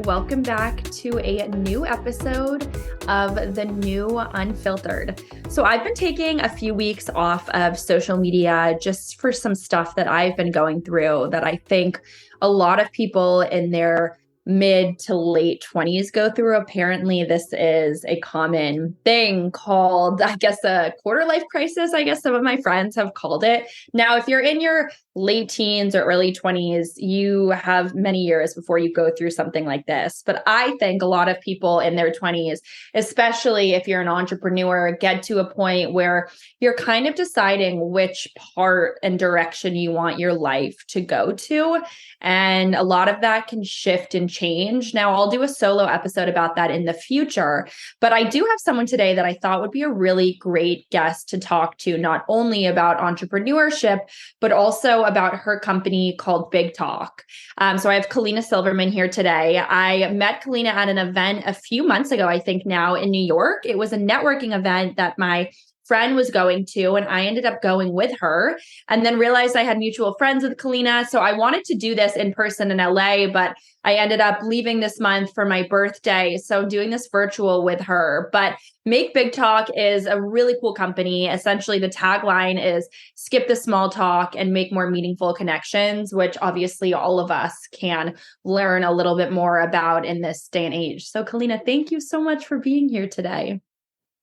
welcome back to a new episode of the new Unfiltered. So I've been taking a few weeks off of social media just for some stuff that I've been going through that I think a lot of people in their mid to late 20s go through. Apparently, this is a common thing called, I guess, a quarter life crisis. I guess some of my friends have called it. Now, if you're in your late teens or early 20s, you have many years before you go through something like this. But I think a lot of people in their 20s, especially if you're an entrepreneur, get to a point where you're kind of deciding which part and direction you want your life to go to. And a lot of that can shift and change. Now, I'll do a solo episode about that in the future, but I do have someone today that I thought would be a really great guest to talk to, not only about entrepreneurship, but also about her company called Big Talk. So I have Kalina Silverman here today. I met Kalina at an event a few months ago, I think now in New York. It was a networking event that my friend was going to, and I ended up going with her and then realized I had mutual friends with Kalina. So I wanted to do this in person in LA, but I ended up leaving this month for my birthday. So I'm doing this virtual with her. But Make Big Talk is a really cool company. Essentially, the tagline is skip the small talk and make more meaningful connections, which obviously all of us can learn a little bit more about in this day and age. So Kalina, thank you so much for being here today.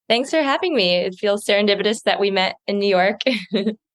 Thanks for having me. It feels serendipitous that we met in New York.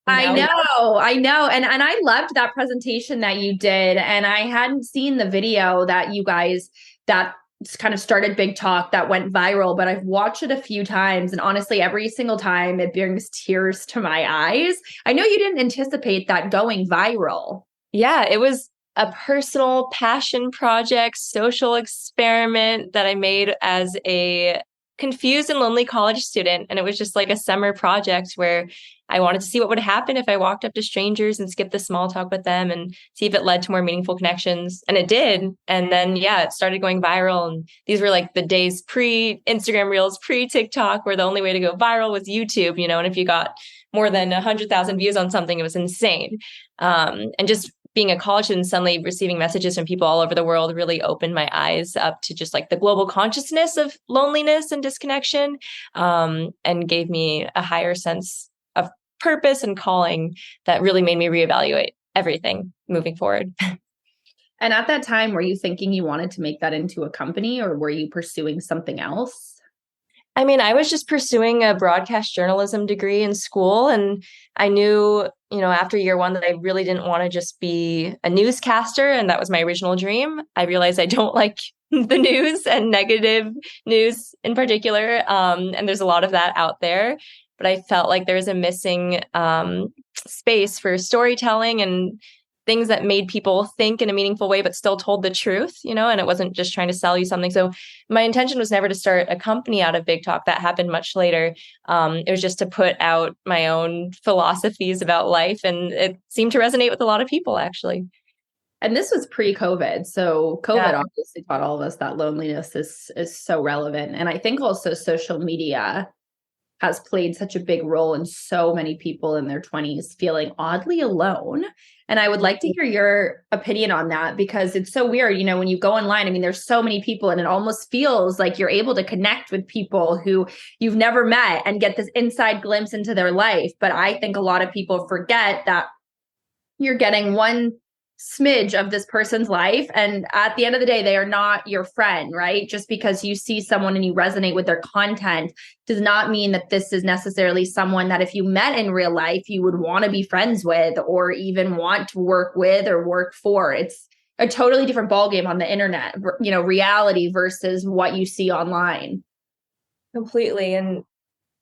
I know. And I loved that presentation that you did. And I hadn't seen the video that you guys that kind of started Big Talk that went viral, but I've watched it a few times. And honestly, every single time it brings tears to my eyes. I know you didn't anticipate that going viral. Yeah, it was a personal passion project, social experiment that I made as a confused and lonely college student. And it was just like a summer project where I wanted to see what would happen if I walked up to strangers and skipped the small talk with them and see if it led to more meaningful connections. And it did. And then, it started going viral. And these were like the days pre Instagram Reels, pre TikTok, where the only way to go viral was YouTube, and if you got more than 100,000 views on something, it was insane. And just being a college student, suddenly receiving messages from people all over the world really opened my eyes up to just like the global consciousness of loneliness and disconnection, and gave me a higher sense of purpose and calling that really made me reevaluate everything moving forward. And at that time, were you thinking you wanted to make that into a company, or were you pursuing something else? I mean, I was just pursuing a broadcast journalism degree in school, and I knew, after year one that I really didn't want to just be a newscaster, and that was my original dream. I realized I don't like the news and negative news in particular, and there's a lot of that out there, but I felt like there was a missing space for storytelling and things that made people think in a meaningful way, but still told the truth, and it wasn't just trying to sell you something. So my intention was never to start a company out of Big Talk. That happened much later. It was just to put out my own philosophies about life. And it seemed to resonate with a lot of people, actually. And this was pre-COVID. So COVID obviously taught all of us that loneliness is so relevant. And I think also social media has played such a big role in so many people in their 20s feeling oddly alone. And I would like to hear your opinion on that, because it's so weird. When you go online, I mean, there's so many people and it almost feels like you're able to connect with people who you've never met and get this inside glimpse into their life. But I think a lot of people forget that you're getting one smidge of this person's life. And at the end of the day, they are not your friend, right? Just because you see someone and you resonate with their content does not mean that this is necessarily someone that if you met in real life, you would want to be friends with or even want to work with or work for. It's a totally different ballgame on the internet, reality versus what you see online. Completely. And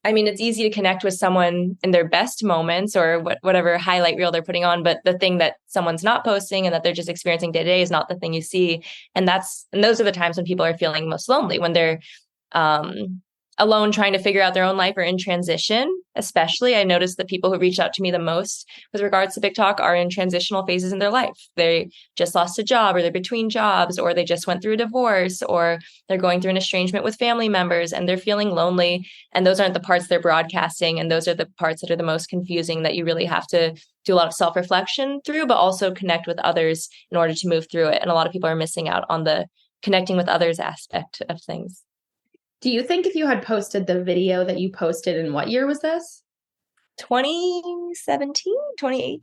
I mean, it's easy to connect with someone in their best moments or whatever highlight reel they're putting on, but the thing that someone's not posting and that they're just experiencing day to day is not the thing you see. And those are the times when people are feeling most lonely, when they're alone trying to figure out their own life or in transition. Especially, I noticed that people who reach out to me the most with regards to Big Talk are in transitional phases in their life. They just lost a job, or they're between jobs, or they just went through a divorce, or they're going through an estrangement with family members and they're feeling lonely. And those aren't the parts they're broadcasting. And those are the parts that are the most confusing, that you really have to do a lot of self-reflection through, but also connect with others in order to move through it. And a lot of people are missing out on the connecting with others aspect of things. Do you think if you had posted the video that you posted, in what year was this? 2017, 2018?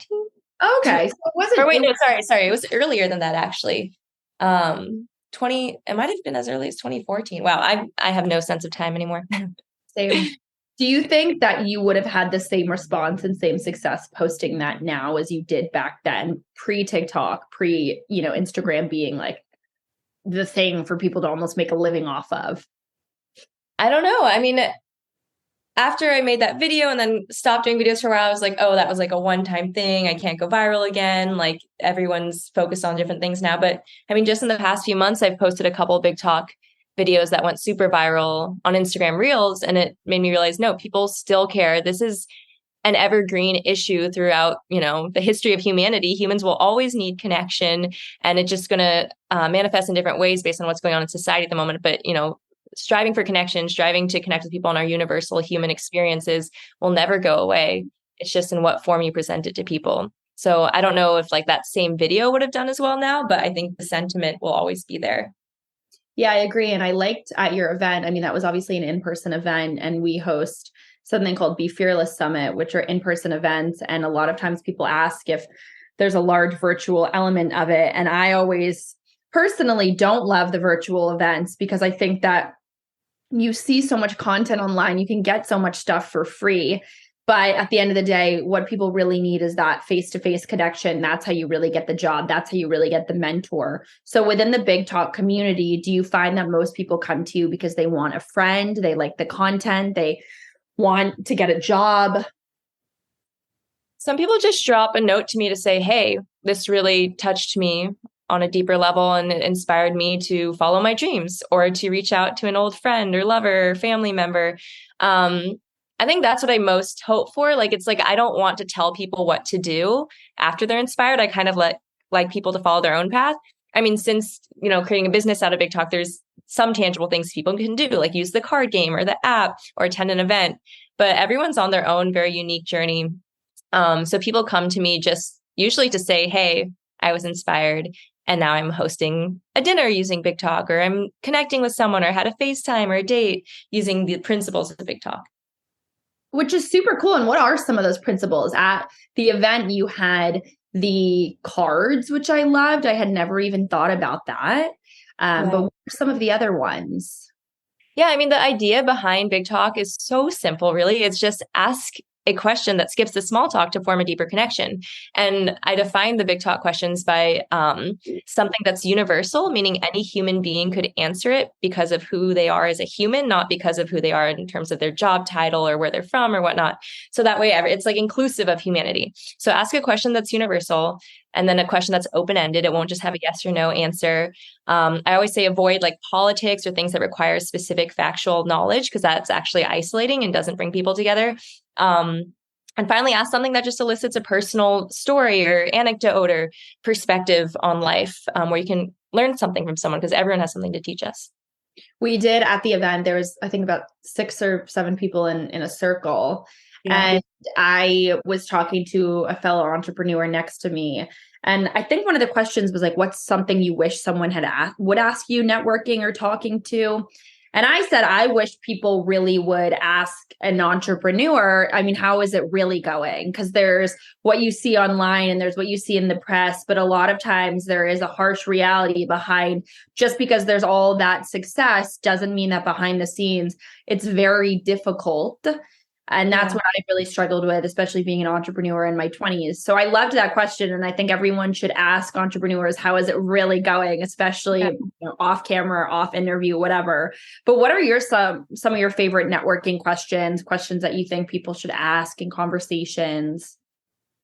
Okay. So it wasn't, Or wait, it, no, sorry. It was earlier than that, actually. 20, it might have been as early as 2014. Wow, I have no sense of time anymore. same. Do you think that you would have had the same response and same success posting that now as you did back then, pre TikTok, pre, Instagram being like the thing for people to almost make a living off of? I don't know. I mean, after I made that video and then stopped doing videos for a while, I was like, oh, that was like a one-time thing. I can't go viral again. Like everyone's focused on different things now. But I mean, just in the past few months, I've posted a couple Big Talk videos that went super viral on Instagram Reels. And it made me realize, no, people still care. This is an evergreen issue throughout, the history of humanity. Humans will always need connection, and it's just going to manifest in different ways based on what's going on in society at the moment. But, striving for connection, striving to connect with people on our universal human experiences will never go away. It's just in what form you present it to people. So I don't know if like that same video would have done as well now, but I think the sentiment will always be there. Yeah, I agree. And I liked at your event, I mean, that was obviously an in-person event, and we host something called Be Fearless Summit, which are in-person events. And a lot of times people ask if there's a large virtual element of it. And I always personally don't love the virtual events because I think that you see so much content online, you can get so much stuff for free. But at the end of the day, what people really need is that face-to-face connection. That's how you really get the job. That's how you really get the mentor. So within the Big Talk community, do you find that most people come to you because they want a friend, they like the content, they want to get a job? Some people just drop a note to me to say, hey, this really touched me on a deeper level and it inspired me to follow my dreams or to reach out to an old friend or lover or family member. I think that's what I most hope for. Like, it's like, I don't want to tell people what to do after they're inspired. I kind of like people to follow their own path. I mean, since, creating a business out of Big Talk, there's some tangible things people can do, like use the card game or the app or attend an event, but everyone's on their own very unique journey. So people come to me just usually to say, hey, I was inspired and now I'm hosting a dinner using Big Talk, or I'm connecting with someone, or had a FaceTime or a date using the principles of Big Talk. Which is super cool. And what are some of those principles? At the event, you had the cards, which I loved. I had never even thought about that. But what are some of the other ones? Yeah, I mean, the idea behind Big Talk is so simple, really. It's just ask a question that skips the small talk to form a deeper connection. And I define the Big Talk questions by something that's universal, meaning any human being could answer it because of who they are as a human, not because of who they are in terms of their job title or where they're from or whatnot. So that way, it's like inclusive of humanity. So ask a question that's universal, and then a question that's open-ended. It won't just have a yes or no answer. I always say avoid like politics or things that require specific factual knowledge, because that's actually isolating and doesn't bring people together. And finally, ask something that just elicits a personal story or anecdote or perspective on life, where you can learn something from someone, because everyone has something to teach us. We did at the event, there was, I think, about 6 or 7 people in a circle. Yeah. And I was talking to a fellow entrepreneur next to me. And I think one of the questions was like, what's something you wish someone would ask you networking or talking to? And I said, I wish people really would ask an entrepreneur, I mean, how is it really going? Because there's what you see online and there's what you see in the press. But a lot of times there is a harsh reality behind. Just because there's all that success doesn't mean that behind the scenes, it's very difficult. And that's what I really struggled with, especially being an entrepreneur in my 20s. So I loved that question. And I think everyone should ask entrepreneurs, how is it really going, especially off camera, off interview, whatever. But what are some of your favorite networking questions that you think people should ask in conversations?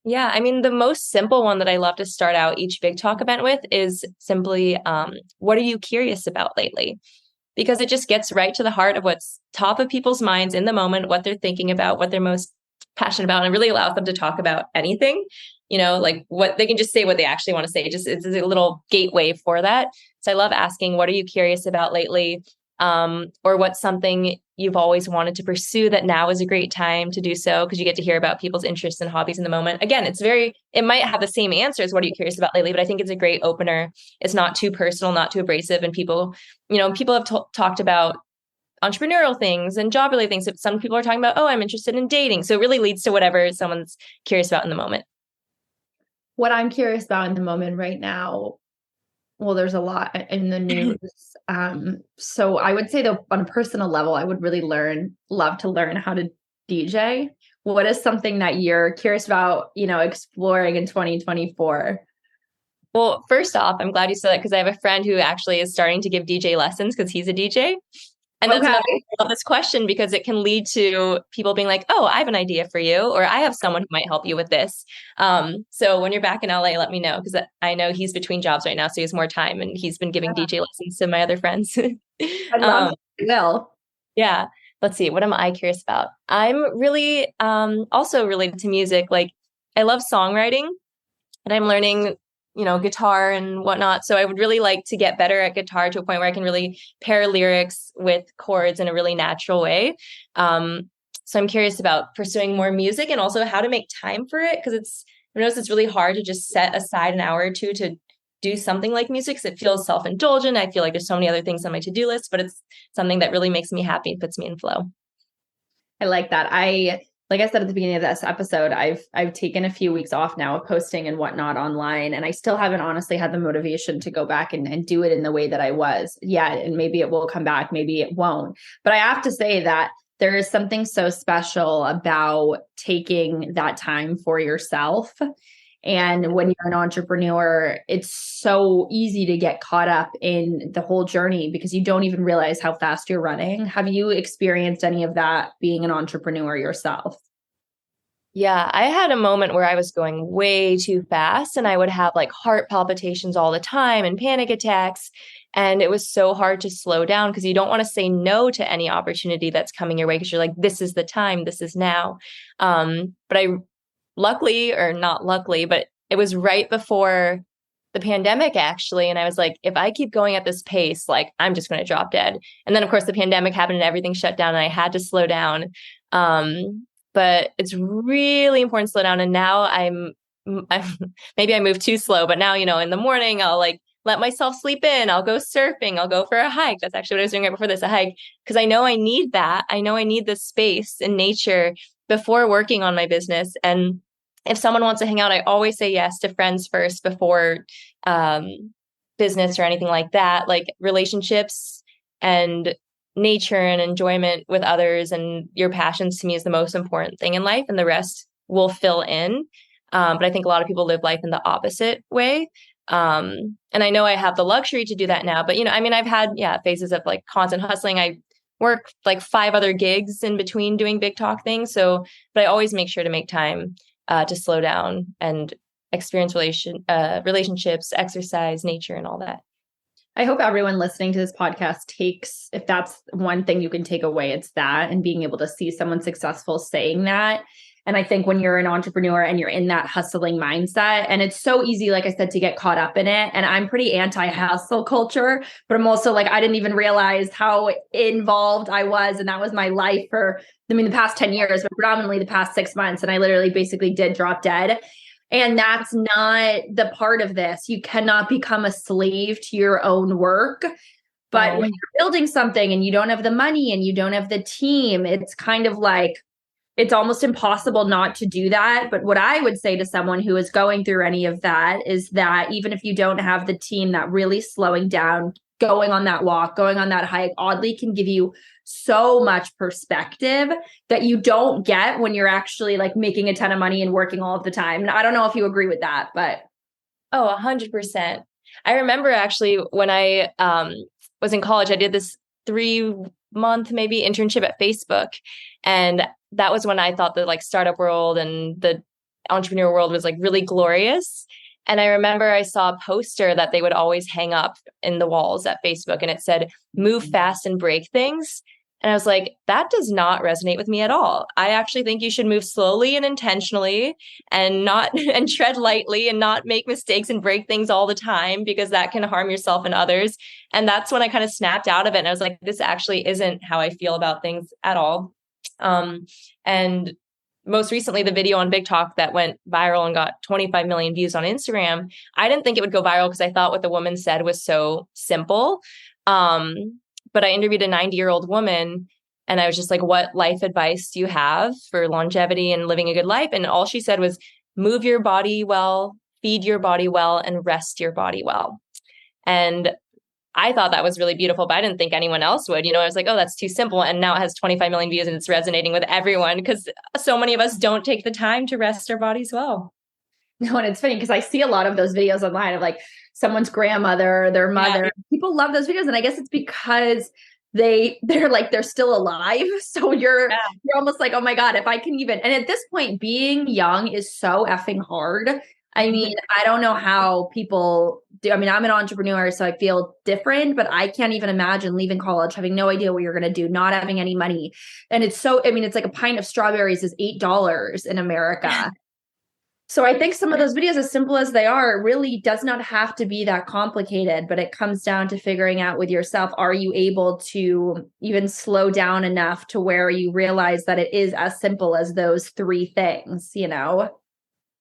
Yeah, I mean, the most simple one that I love to start out each Big Talk event with is simply, what are you curious about lately? Because it just gets right to the heart of what's top of people's minds in the moment, what they're thinking about, what they're most passionate about, and it really allows them to talk about anything, like what they can just say what they actually want to say. It's a little gateway for that. So I love asking, what are you curious about lately? or what's something you've always wanted to pursue that now is a great time to do so because you get to hear about people's interests and hobbies in the moment. Again, it might have the same answer as what are you curious about lately, but I think it's a great opener. It's not too personal, not too abrasive, and people have talked about entrepreneurial things and job related things. Some people are talking about, oh, I'm interested in dating. So it really leads to whatever someone's curious about in the moment. What I'm curious about in the moment right now, well, there's a lot in the news. So I would say that on a personal level, I would really love to learn how to DJ. What is something that you're curious about, exploring in 2024? Well, first off, I'm glad you said that because I have a friend who actually is starting to give DJ lessons because he's a DJ. And that's Okay. another reason I love this question because it can lead to people being like, oh, I have an idea for you, or I have someone who might help you with this. So when you're back in LA, let me know because I know he's between jobs right now, so he has more time and he's been giving DJ lessons to my other friends. I love Will. Yeah. Let's see. What am I curious about? I'm really also related to music. Like I love songwriting and I'm learning, guitar and whatnot. So I would really like to get better at guitar to a point where I can really pair lyrics with chords in a really natural way. So I'm curious about pursuing more music and also how to make time for it because I notice it's really hard to just set aside an hour or two to do something like music because it feels self-indulgent. I feel like there's so many other things on my to-do list, but it's something that really makes me happy and puts me in flow. I like that. Like I said at the beginning of this episode, I've taken a few weeks off now of posting and whatnot online, and I still haven't honestly had the motivation to go back and do it in the way that I was. Yeah, and maybe it will come back, maybe it won't. But I have to say that there is something so special about taking that time for yourself. And when you're an entrepreneur, it's so easy to get caught up in the whole journey because you don't even realize how fast you're running. Have you experienced any of that being an entrepreneur yourself? Yeah, I had a moment where I was going way too fast and I would have like heart palpitations all the time and panic attacks. And it was so hard to slow down because you don't want to say no to any opportunity that's coming your way because you're like, this is the time, this is now. But I luckily, or not luckily, but it was right before the pandemic actually. And I was like, if I keep going at this pace, like I'm just going to drop dead. And then of course the pandemic happened and everything shut down and I had to slow down. But it's really important to slow down. And now I'm maybe I move too slow, but now, in the morning, I'll like let myself sleep in. I'll go surfing. I'll go for a hike. That's actually what I was doing right before this, a hike, because I know I need that. I know I need the space and nature before working on my business. And if someone wants to hang out, I always say yes to friends first before business or anything like that. Like relationships and nature and enjoyment with others and your passions to me is the most important thing in life, and the rest will fill in. But I think a lot of people live life in the opposite way. And I know I have the luxury to do that now, but I've had phases of like constant hustling. I work like 5 other gigs in between doing big talk things. So, but I always make sure to make time to slow down and experience relationships, exercise, nature, and all that. I hope everyone listening to this podcast takes, if that's one thing you can take away, it's that, and being able to see someone successful saying that. And I think when you're an entrepreneur and you're in that hustling mindset, and it's so easy, like I said, to get caught up in it. And I'm pretty anti-hustle culture, but I'm also like, I didn't even realize how involved I was. And that was my life for, the past 10 years, but predominantly the past 6 months. And I literally basically did drop dead. And that's not the part of this. You cannot become a slave to your own work. But when you're building something and you don't have the money and you don't have the team, it's kind of like, it's almost impossible not to do that. But what I would say to someone who is going through any of that is that even if you don't have the team, that really slowing down, going on that walk, going on that hike, oddly can give you so much perspective that you don't get when you're actually like making a ton of money and working all of the time. And I don't know if you agree with that, but. Oh, 100%. I remember actually when I was in college, I did this 3-month maybe internship at Facebook. And that was when I thought the like startup world and the entrepreneur world was like really glorious. And I remember I saw a poster that they would always hang up in the walls at Facebook, and it said, move fast and break things. And I was like, that does not resonate with me at all. I actually think you should move slowly and intentionally and not and tread lightly and not make mistakes and break things all the time because that can harm yourself and others. And that's when I kind of snapped out of it. And I was like, this actually isn't how I feel about things at all. And most recently, the video on Big Talk that went viral and got 25 million views on Instagram, I didn't think it would go viral because I thought what the woman said was so simple. But I interviewed a 90-year-old woman and I was just like, what life advice do you have for longevity and living a good life? And all she said was move your body well, feed your body well, and rest your body well. And I thought that was really beautiful, but I didn't think anyone else would. I was like, oh, that's too simple. And now it has 25 million views and it's resonating with everyone because so many of us don't take the time to rest our bodies well. No, and it's funny because I see a lot of those videos online of like someone's grandmother, their mother. Yeah. People love those videos. And I guess it's because they're still alive. So you're almost like, oh my God, if I can even, and at this point, being young is so effing hard. I mean, I don't know how people do. I mean, I'm an entrepreneur, so I feel different, but I can't even imagine leaving college, having no idea what you're going to do, not having any money. And it's like a pint of strawberries is $8 in America. So I think some of those videos, as simple as they are, really does not have to be that complicated, but it comes down to figuring out with yourself, are you able to even slow down enough to where you realize that it is as simple as those three things,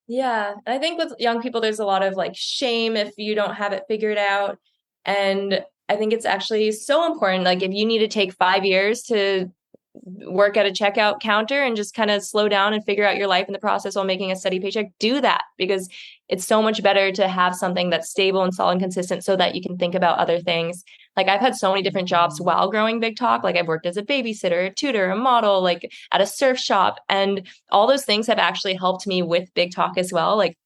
Yeah. And I think with young people, there's a lot of like shame if you don't have it figured out. And I think it's actually so important. Like if you need to take 5 years to work at a checkout counter and just kind of slow down and figure out your life in the process while making a steady paycheck, do that because it's so much better to have something that's stable and solid and consistent so that you can think about other things. Like I've had so many different jobs while growing Big Talk. Like I've worked as a babysitter, a tutor, a model, like at a surf shop. And all those things have actually helped me with Big Talk as well. Like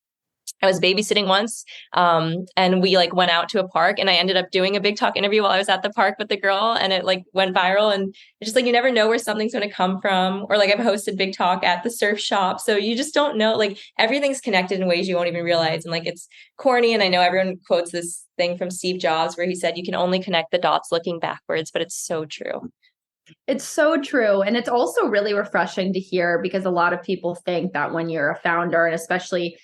I was babysitting once, and we like went out to a park and I ended up doing a Big Talk interview while I was at the park with the girl and it like went viral and it's just like, you never know where something's going to come from. Or like I've hosted Big Talk at the surf shop. So you just don't know, like everything's connected in ways you won't even realize. And like, it's corny. And I know everyone quotes this thing from Steve Jobs where he said, you can only connect the dots looking backwards, but it's so true. It's so true. And it's also really refreshing to hear because a lot of people think that when you're a founder, and especially,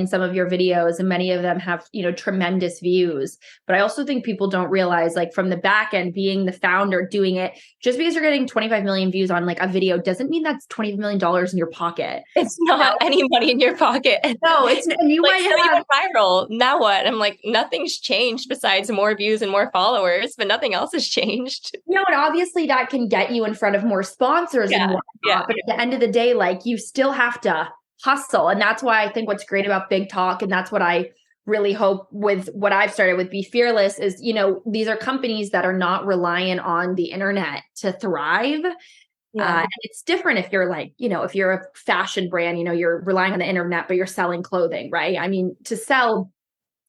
some of your videos and many of them have, tremendous views, but I also think people don't realize like from the back end, being the founder, doing it, just because you're getting 25 million views on like a video doesn't mean that's $20 million in your pocket. It's not any money in your pocket. No, it's, and you like, might have you went viral. Now what? I'm like, nothing's changed besides more views and more followers, but nothing else has changed. And obviously that can get you in front of more sponsors and whatnot, but at the end of the day, like you still have to hustle. And that's why I think what's great about Big Talk, and that's what I really hope with what I've started with Be Fearless is, these are companies that are not reliant on the internet to thrive. And it's different if you're like, if you're a fashion brand, you're relying on the internet, but you're selling clothing, right? I mean, to sell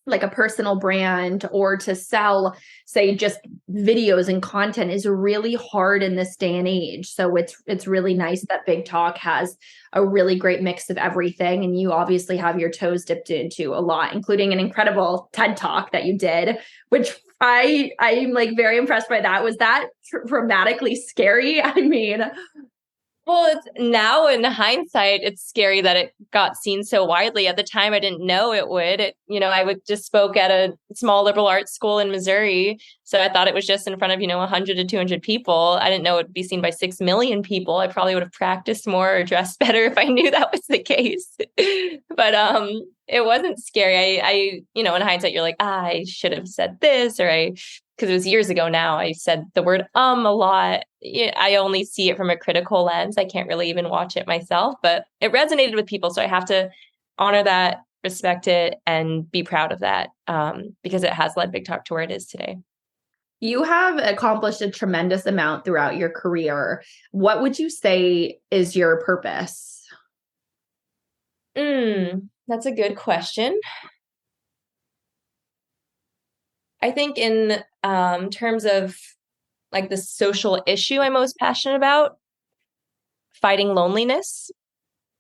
like a personal brand or to sell, say, just videos and content is really hard in this day and age. So it's really nice that Big Talk has a really great mix of everything. And you obviously have your toes dipped into a lot, including an incredible TED Talk that you did, which I'm like very impressed by that. Was that dramatically scary? I mean, well, it's now in hindsight, it's scary that it got seen so widely. At the time, I didn't know it would. I just spoke at a small liberal arts school in Missouri. So I thought it was just in front of, 100 to 200 people. I didn't know it would be seen by 6 million people. I probably would have practiced more or dressed better if I knew that was the case. But it wasn't scary. I in hindsight, you're like, I should have said this, or because it was years ago now, I said the word a lot. I only see it from a critical lens. I can't really even watch it myself, but it resonated with people. So I have to honor that, respect it, and be proud of that because it has led Big Talk to where it is today. You have accomplished a tremendous amount throughout your career. What would you say is your purpose? That's a good question. I think in terms of like the social issue I'm most passionate about, fighting loneliness,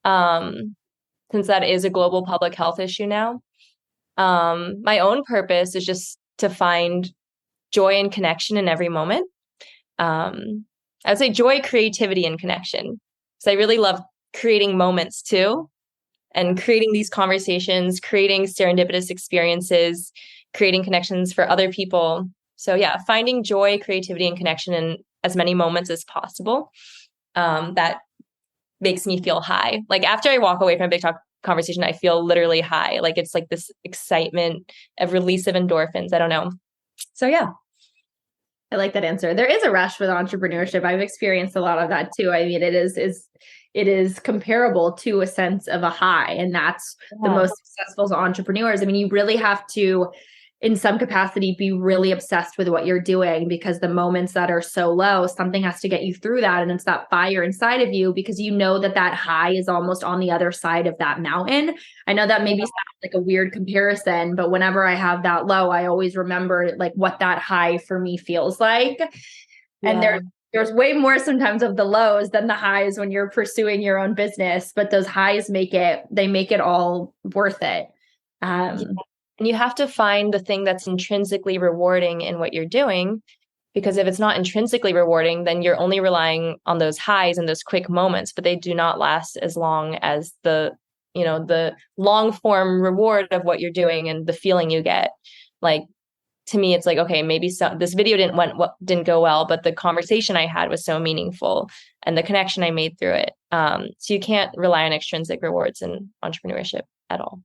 since that is a global public health issue now. My own purpose is just to find joy and connection in every moment. I would say joy, creativity, and connection. So I really love creating moments too, and creating these conversations, creating serendipitous experiences, creating connections for other people. So yeah, finding joy, creativity, and connection in as many moments as possible. That makes me feel high. Like after I walk away from a big talk conversation, I feel literally high. Like it's like this excitement, a release of endorphins. I don't know. So yeah. I like that answer. There is a rush with entrepreneurship. I've experienced a lot of that too. I mean, it is comparable to a sense of a high, and that's the most successful entrepreneurs. I mean, you really have to, in some capacity, be really obsessed with what you're doing, because the moments that are so low, something has to get you through that. And it's that fire inside of you, because you know that that high is almost on the other side of that mountain. I know that maybe sounds like a weird comparison, but whenever I have that low, I always remember like what that high for me feels like. And there's way more sometimes of the lows than the highs when you're pursuing your own business, but those highs make it all worth it. And you have to find the thing that's intrinsically rewarding in what you're doing, because if it's not intrinsically rewarding, then you're only relying on those highs and those quick moments, but they do not last as long as the long form reward of what you're doing and the feeling you get. Like, to me, it's like, okay, maybe this video didn't go well, but the conversation I had was so meaningful and the connection I made through it. So you can't rely on extrinsic rewards in entrepreneurship at all.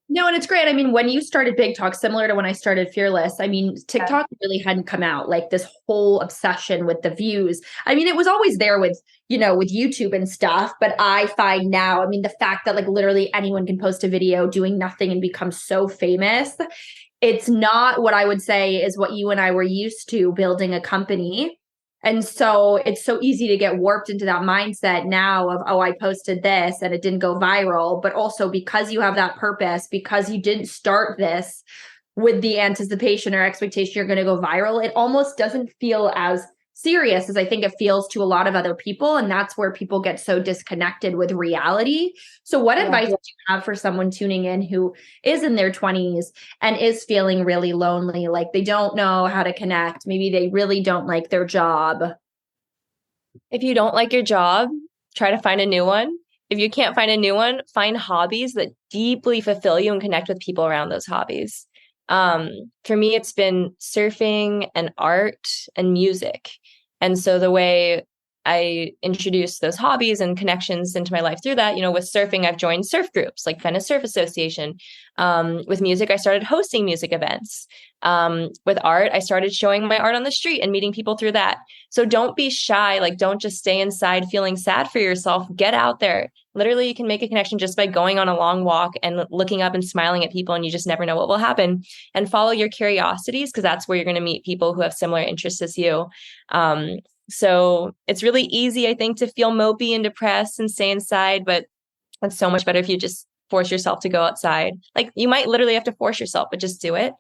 No, and it's great. I mean, when you started Big Talk, similar to when I started Fearless, I mean, TikTok really hadn't come out, like this whole obsession with the views. I mean, it was always there with, with YouTube and stuff. But I find now, I mean, the fact that like literally anyone can post a video doing nothing and become so famous, it's not what I would say is what you and I were used to building a company. And so it's so easy to get warped into that mindset now of, oh, I posted this and it didn't go viral. But also because you have that purpose, because you didn't start this with the anticipation or expectation you're going to go viral, it almost doesn't feel as serious as I think it feels to a lot of other people. And that's where people get so disconnected with reality. So what advice would you have for someone tuning in who is in their 20s and is feeling really lonely? Like they don't know how to connect. Maybe they really don't like their job. If you don't like your job, try to find a new one. If you can't find a new one, find hobbies that deeply fulfill you and connect with people around those hobbies. For me, it's been surfing and art and music. And so the way I introduced those hobbies and connections into my life through that, with surfing, I've joined surf groups like Venice Surf Association. With music, I started hosting music events. With art, I started showing my art on the street and meeting people through that. So don't be shy. Like, don't just stay inside feeling sad for yourself. Get out there. Literally, you can make a connection just by going on a long walk and looking up and smiling at people, and you just never know what will happen. And follow your curiosities, because that's where you're going to meet people who have similar interests as you. So it's really easy, I think, to feel mopey and depressed and stay inside, but it's so much better if you just force yourself to go outside. Like, you might literally have to force yourself, but just do it.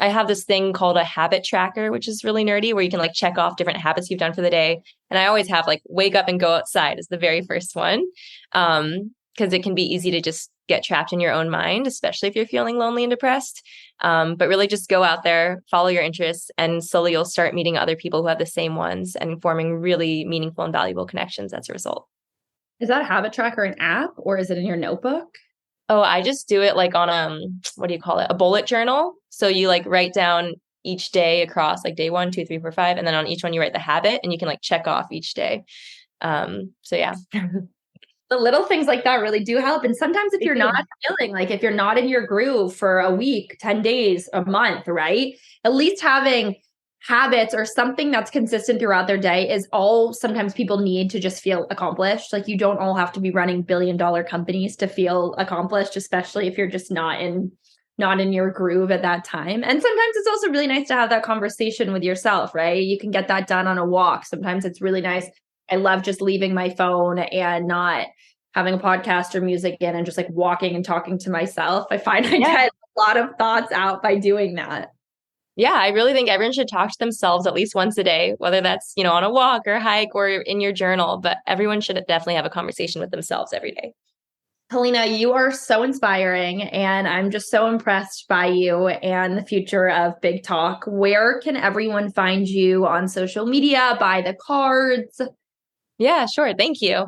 I have this thing called a habit tracker, which is really nerdy, where you can like check off different habits you've done for the day. And I always have like wake up and go outside is the very first one. Because it can be easy to just get trapped in your own mind, especially if you're feeling lonely and depressed. But really just go out there, follow your interests, and slowly you'll start meeting other people who have the same ones and forming really meaningful and valuable connections as a result. Is that habit tracker an app, or is it in your notebook? Oh, I just do it like on what do you call it? A bullet journal. So you like write down each day across like day 1, 2, 3, 4, 5. And then on each one you write the habit, and you can like check off each day. So yeah. The little things like that really do help. And sometimes if you're not feeling like, if you're not in your groove for a week, 10 days, a month, right? At least having habits or something that's consistent throughout their day is all sometimes people need to just feel accomplished. Like, you don't all have to be running billion-dollar companies to feel accomplished, especially if you're just not in your groove at that time. And sometimes it's also really nice to have that conversation with yourself, right? You can get that done on a walk. Sometimes it's really nice. I love just leaving my phone and not having a podcast or music in and just like walking and talking to myself. I find I get a lot of thoughts out by doing that. Yeah, I really think everyone should talk to themselves at least once a day, whether that's, on a walk or hike or in your journal, but everyone should definitely have a conversation with themselves every day. Kalina, you are so inspiring, and I'm just so impressed by you and the future of Big Talk. Where can everyone find you on social media, buy the cards? Yeah, sure. Thank you.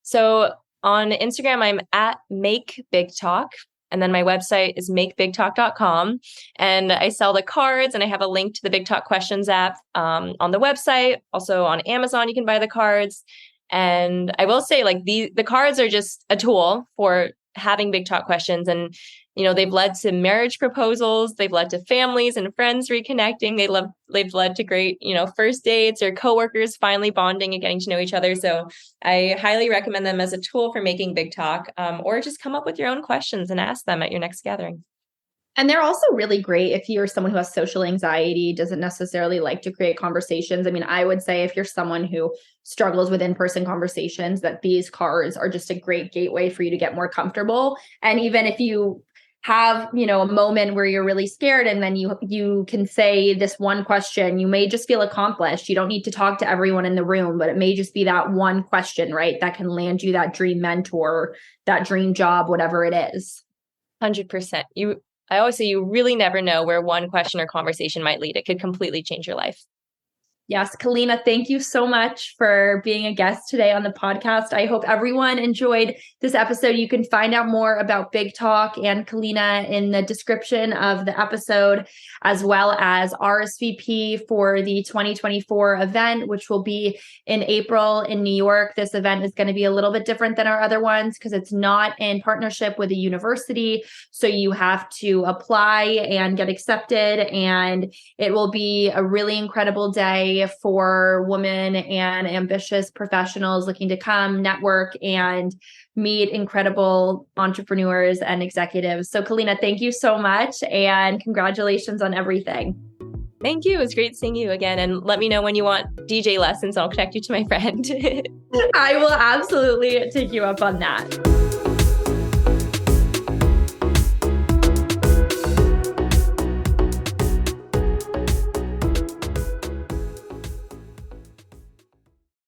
So on Instagram, I'm at Make Big Talk. And then my website is makebigtalk.com. And I sell the cards, and I have a link to the Big Talk Questions app on the website. Also on Amazon, you can buy the cards. And I will say, like, the cards are just a tool for having Big Talk questions. And, they've led to marriage proposals. They've led to families and friends reconnecting. They've led to great, first dates or coworkers finally bonding and getting to know each other. So I highly recommend them as a tool for making Big Talk, or just come up with your own questions and ask them at your next gathering. And they're also really great if you're someone who has social anxiety, doesn't necessarily like to create conversations. I mean, I would say if you're someone who struggles with in-person conversations, that these cards are just a great gateway for you to get more comfortable. And even if you have, a moment where you're really scared and then you can say this one question, you may just feel accomplished. You don't need to talk to everyone in the room, but it may just be that one question, right? That can land you that dream mentor, that dream job, whatever it is. 100%. I always say you really never know where one question or conversation might lead. It could completely change your life. Yes, Kalina, thank you so much for being a guest today on the podcast. I hope everyone enjoyed this episode. You can find out more about Big Talk and Kalina in the description of the episode, as well as RSVP for the 2024 event, which will be in April in New York. This event is going to be a little bit different than our other ones because it's not in partnership with a university. So you have to apply and get accepted, and it will be a really incredible day for women and ambitious professionals looking to come network and meet incredible entrepreneurs and executives. So Kalina, thank you so much, and congratulations on everything. Thank you. It was great seeing you again. And let me know when you want DJ lessons. I'll connect you to my friend. I will absolutely take you up on that.